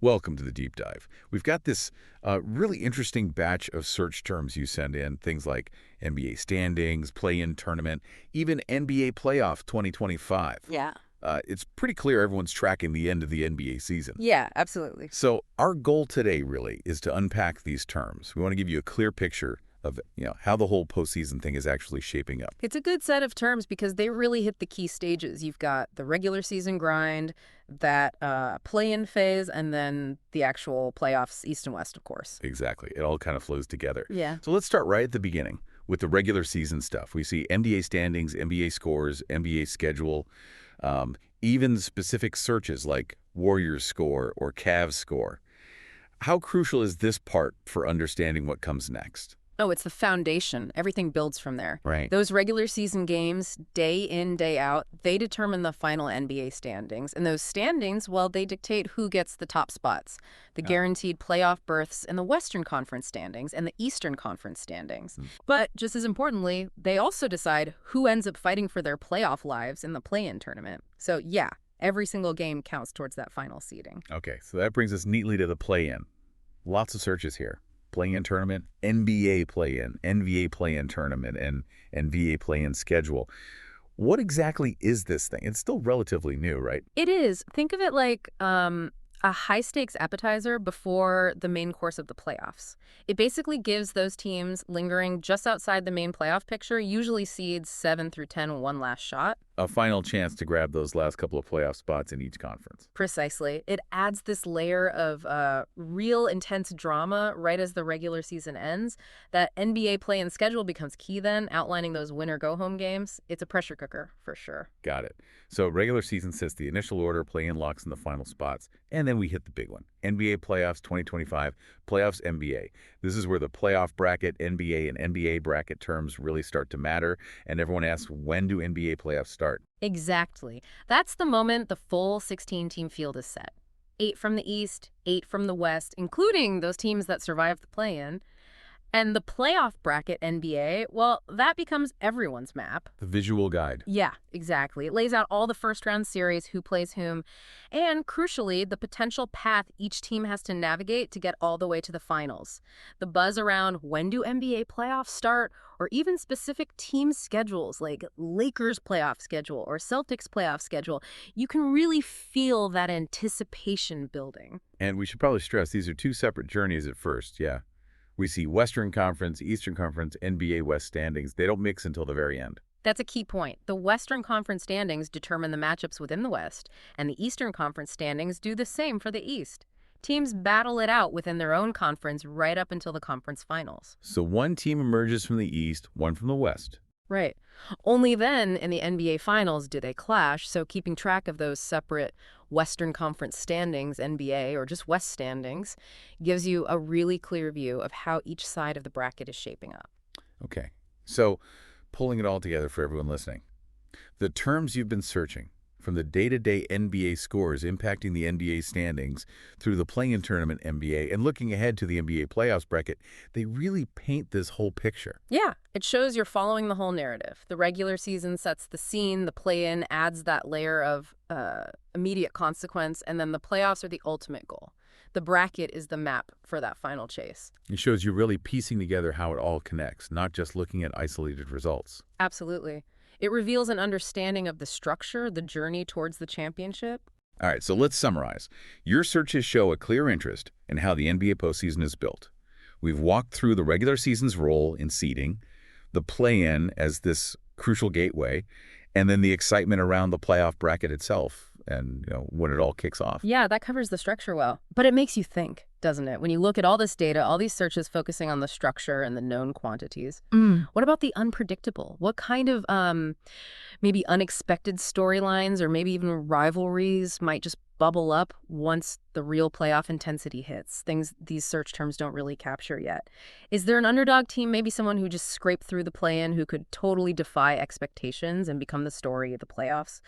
Welcome to the deep dive. We've got this really interesting batch of search terms you send in, things like NBA standings, play-in tournament, even NBA playoff 2025. Yeah. It's pretty clear everyone's tracking the end of the NBA season. Yeah, absolutely. So our goal today really is to unpack these terms. We want to give you a clear picture of how the whole postseason thing is actually shaping up. It's a good set of terms because they really hit the key stages. You've got the regular season grind, that play-in phase, and then the actual playoffs, East and West, of course. Exactly. It all kind of flows together. Yeah. So let's start right at the beginning with the regular season stuff. We see NBA standings, NBA scores, NBA schedule, even specific searches like Warriors score or Cavs score. How crucial is this part for understanding what comes next? Oh, it's the foundation. Everything builds from there. Right. Those regular season games, day in, day out, they determine the final NBA standings. And those standings, well, they dictate who gets the top spots, the guaranteed playoff berths in the Western Conference standings and the Eastern Conference standings. But just as importantly, they also decide who ends up fighting for their playoff lives in the play-in tournament. So yeah, every single game counts towards that final seeding. Okay, so that brings us neatly to the play-in. Lots of searches here. Play-in tournament, NBA play-in, NBA play-in tournament, and NBA play-in schedule. What exactly is this thing? It's still relatively new, right? It is. Think of it like a high-stakes appetizer before the main course of the playoffs. It basically gives those teams lingering just outside the main playoff picture, usually seeds 7 through 10, one last shot. A final chance to grab those last couple of playoff spots in each conference. Precisely. It adds this layer of real intense drama right as the regular season ends. That NBA play-in schedule becomes key then, outlining those winner-go-home games. It's a pressure cooker, for sure. Got it. So regular season sets the initial order, play-in locks in the final spots, and then we hit the big one. NBA playoffs 2025, playoffs NBA. This is where the playoff bracket, NBA, and NBA bracket terms really start to matter, and everyone asks, when do NBA playoffs start? Exactly. That's the moment the full 16-team field is set. 8 from the East, 8 from the West, including those teams that survived the play-in. And the playoff bracket NBA, well, that becomes everyone's map. The visual guide. Yeah, exactly. It lays out all the first-round series, who plays whom, and, crucially, the potential path each team has to navigate to get all the way to the finals. The buzz around when do NBA playoffs start, or even specific team schedules like Lakers playoff schedule or Celtics playoff schedule, you can really feel that anticipation building. And we should probably stress these are two separate journeys at first, yeah. We see Western Conference, Eastern Conference, NBA West standings. They don't mix until the very end. That's a key point. The Western Conference standings determine the matchups within the West, and the Eastern Conference standings do the same for the East. Teams battle it out within their own conference right up until the conference finals. So one team emerges from the East, one from the West. Right. Only then in the NBA Finals do they clash, so keeping track of those separate Western Conference standings, NBA, or just West standings, gives you a really clear view of how each side of the bracket is shaping up. Okay, so pulling it all together for everyone listening. The terms you've been searching, from the day-to-day NBA scores impacting the NBA standings through the play-in tournament NBA and looking ahead to the NBA playoffs bracket, they really paint this whole picture. Yeah, it shows you're following the whole narrative. The regular season sets the scene, the play-in adds that layer of immediate consequence, and then the playoffs are the ultimate goal. The bracket is the map for that final chase. It shows you really piecing together how it all connects, not just looking at isolated results. Absolutely. It reveals an understanding of the structure, the journey towards the championship. All right, so let's summarize. Your searches show a clear interest in how the NBA postseason is built. We've walked through the regular season's role in seeding, the play-in as this crucial gateway, and then the excitement around the playoff bracket itself and when it all kicks off. Yeah, that covers the structure well. But it makes you think, doesn't it? When you look at all this data, all these searches focusing on the structure and the known quantities. What about the unpredictable? What kind of maybe unexpected storylines or maybe even rivalries might just bubble up once the real playoff intensity hits? Things these search terms don't really capture yet. Is there an underdog team, maybe someone who just scraped through the play-in who could totally defy expectations and become the story of the playoffs?